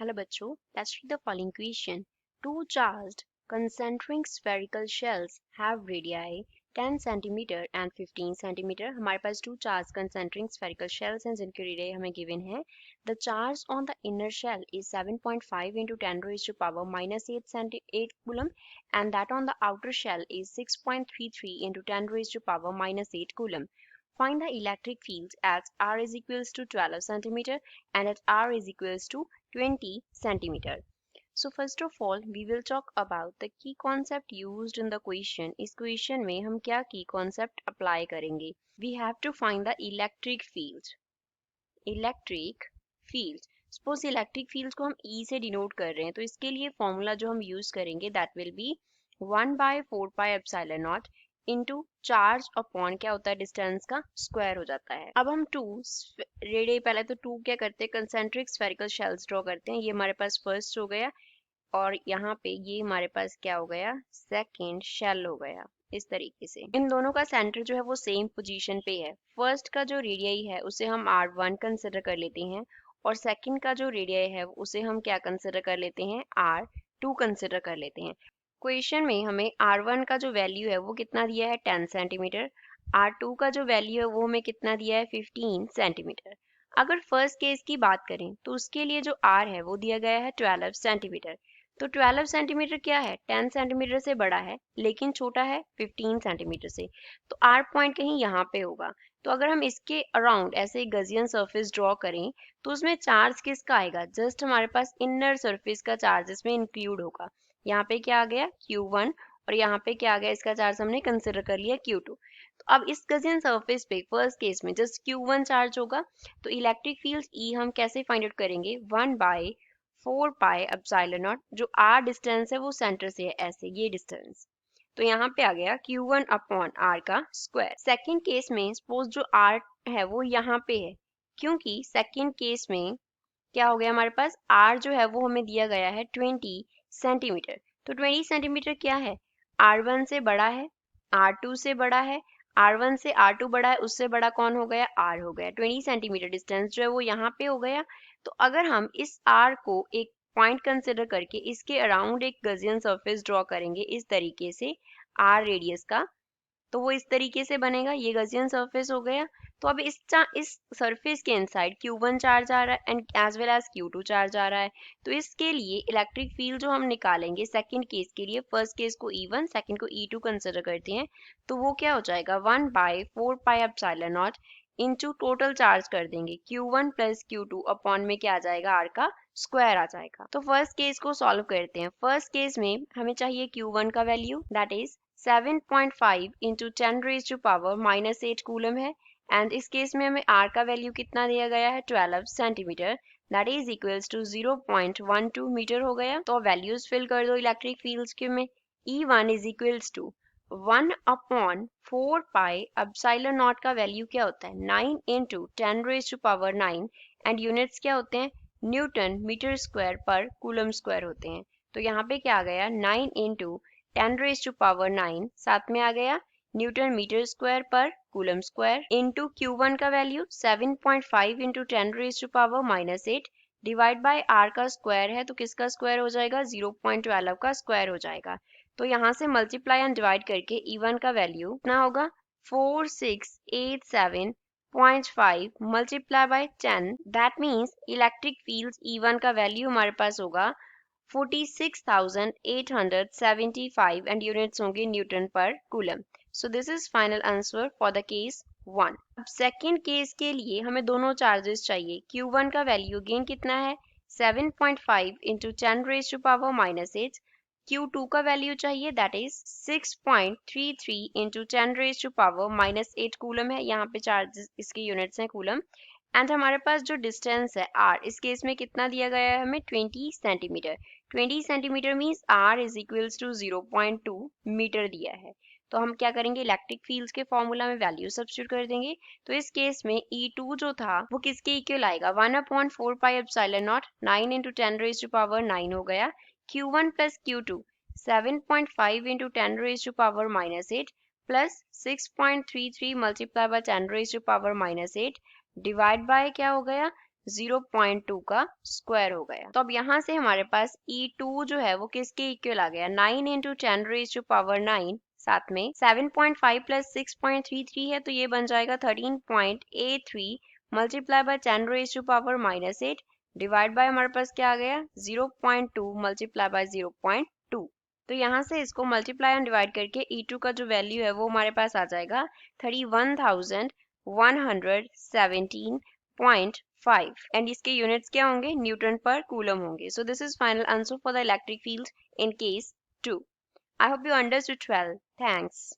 Hello बच्चों, let's read the following question. Two charged concentric spherical shells have radii 10 cm and 15 cm. हमारे पास two charged concentric spherical shells हैं जिनके radii हमें given है. The charge on the inner shell is 7.5 into 10 raised to power minus 8 coulomb and that on the outer shell is 6.33 into 10 raised to power minus 8 coulomb. Find the electric field at r is equals to 12 cm and at r is equals to 20 cm. So first of all, we will talk about the key concept used in the question. इस question में हम क्या key concept apply करेंगे? We have to find the electric field. Electric field. Suppose electric field को हम E से denote कर रहे हैं, तो इसके लिए formula जो हम use करेंगे that will be 1 by 4 pi epsilon naught into charge upon क्या होता है डिस्टेंस का स्क्वायर हो जाता है. अब हम टू रेडियस पहले तो टू क्या करते हैं कंसेंट्रिक स्फेरिकल शेल्स ड्रॉ करते हैं. ये हमारे पास फर्स्ट हो गया और यहाँ पे ये हमारे पास क्या हो गया सेकंड शेल हो गया. इस तरीके से इन दोनों का सेंटर जो है वो सेम पोजीशन पे है. फर्स्ट का जो रेडियस है उसे हम r1 कंसिडर कर लेते हैं और सेकंड का जो रेडियस है उसे हम क्या कंसिडर कर लेते हैं r2 कंसिडर कर लेते हैं. क्वेश्चन में हमें r1 का जो वैल्यू है वो कितना दिया है 10 सेंटीमीटर. r2 का जो वैल्यू है वो हमें कितना दिया है 15 सेंटीमीटर. अगर फर्स्ट केस की बात करें तो उसके लिए जो r है वो दिया गया है 12 सेंटीमीटर. तो 12 सेंटीमीटर क्या है 10 सेंटीमीटर से बड़ा है लेकिन छोटा है 15 सेंटीमीटर से. तो r पॉइंट कहीं यहाँ पे होगा. तो अगर हम इसके अराउंड ऐसे गजियन सरफेस ड्रॉ करें तो उसमें चार्ज किसका आएगा जस्ट हमारे पास इनर सरफेस का चार्ज इसमें इंक्लूड होगा. यहाँ पे क्या आ गया Q1 और यहाँ पे क्या आ गया इसका चार्ज हमने कंसिडर कर लिया Q2. तो अब इस गजियन सरफेस पे फर्स्ट केस में जस्ट Q1 चार्ज होगा. तो इलेक्ट्रिक फील्ड E हम कैसे फाइंड आउट करेंगे 1 बाय 4 पाई एप्सिलॉन नॉट. जो r डिस्टेंस है वो सेंटर से है ऐसे ये डिस्टेंस. तो यहाँ पे आ गया Q1 अपॉन r का स्क्वायर. सेकेंड केस में सपोज जो r है वो यहाँ पे है क्योंकि सेकेंड केस में क्या हो गया हमारे पास r जो है वो हमें दिया गया है 20 सेंटीमीटर. तो 20 सेंटीमीटर क्या है r1 से बड़ा है r2 से बड़ा है r1 से r2 बड़ा है उससे बड़ा कौन हो गया r हो गया. 20 सेंटीमीटर डिस्टेंस जो है वो यहाँ पे हो गया. तो अगर हम इस r को एक पॉइंट कंसिडर करके इसके अराउंड एक गजियन सरफेस ड्रॉ करेंगे इस तरीके से r रेडियस का तो वो इस तरीके से बनेगा. ये गजियन सरफेस हो गया. तो अब इस सरफेस के इनसाइड Q1 चार्ज आ रहा है and as well as Q2 charge आ रहा है. तो इसके लिए इलेक्ट्रिक फील्ड जो हम निकालेंगे सेकंड केस के लिए फर्स्ट केस को E1 सेकंड को E2 कंसिडर करते हैं तो वो क्या हो जाएगा 1 by 4 pi epsilon naught into total charge कर देंगे Q1 प्लस Q2 अपॉन में क्या आ जाएगा r का स्क्वायर आ जाएगा. तो फर्स्ट केस को सॉल्व करते हैं. फर्स्ट केस में हमें चाहिए Q1 का value that is 7.5 into 10 raised to power minus 8 coulomb है एंड इस केस में हमें r का वैल्यू कितना दिया गया है 12 centimetre that is equals to 0.12 metre हो गया. तो वैल्यूज फिल कर दो इलेक्ट्रिक फील्ड्स के में. E1 is equals to 1 upon 4 pi epsilon naught का वैल्यू क्या होता है 9 into 10 raised to power 9 and units क्या होते हैं न्यूटन मीटर स्क्वायर पर कूलम स्क्वायर होते हैं. तो यहाँ पे क्या आ गया 9 into 10 raised to power 9 साथ में आ गया न्यूटन मीटर स्क्वायर पर कूलम स्क्वायर इंटू Q1 का value 7.5 into 10 raised to power minus 8 divide bye r का स्क्वायर है तो किसका स्क्वायर हो जाएगा 0.12 का स्क्वायर हो जाएगा. तो यहाँ से मल्टीप्लाई एंड डिवाइड करके E1 का वैल्यू कितना होगा 4687.5 multiply by 10 that means electric field E1 का वैल्यू हमारे पास होगा 46,875 and units होंगे न्यूटन पर coulomb. So this is final answer for the case 1. अब सेकेंड केस के लिए हमें दोनों चार्जेस चाहिए. Q1 का वैल्यू अगेन कितना है 7.5 into 10 raised to power minus 8. Q2 का वैल्यू चाहिए that is 6.33 into 10 raised to power minus 8 coulomb है. यहाँ पे चार्जेस इसके यूनिट्स हैं कूलम एंड हमारे पास जो डिस्टेंस है r इस केस में कितना दिया गया है हमें 20 centimetre. 20 centimetre means r is equals to 0.2 metre दिया है. तो हम क्या करेंगे इलेक्ट्रिक फील्ड्स के फॉर्मूला में वैल्यू सब्स्टिट्यूट कर देंगे. तो इस केस में E2 जो था वो किसके इक्वल आएगा 1 upon 4 pi epsilon naught 9 into 10 raise to power 9 हो गया. Q1 plus Q2 7.5 into 10 raise to power minus 8 plus 6.33 multiply by 10 raise to power minus 8 divide by क्या हो गया 0.2 का स्क्वायर हो गया। तो अब यहाँ से हमारे पास E2 जो है वो किसके इक्वल आ गया, 9 इंटू 10 रेज टू पावर 9, साथ में 7.5 प्लस 6.33 है तो ये बन जाएगा 13.83 multiply by 10 raise to power -8 divide by हमारे पास क्या आ गया 0.2 मल्टीप्लाई बाय 0.2। तो यहाँ से इसको मल्टीप्लाई एंड डिवाइड करके E2 का जो वैल्यू है वो हमारे पास आ जाएगा 31,117.5 एंड इसके यूनिट्स क्या होंगे, न्यूटन पर कूलम होंगे। So this is final answer for the electric field in case 2. I hope you understood well. Thanks.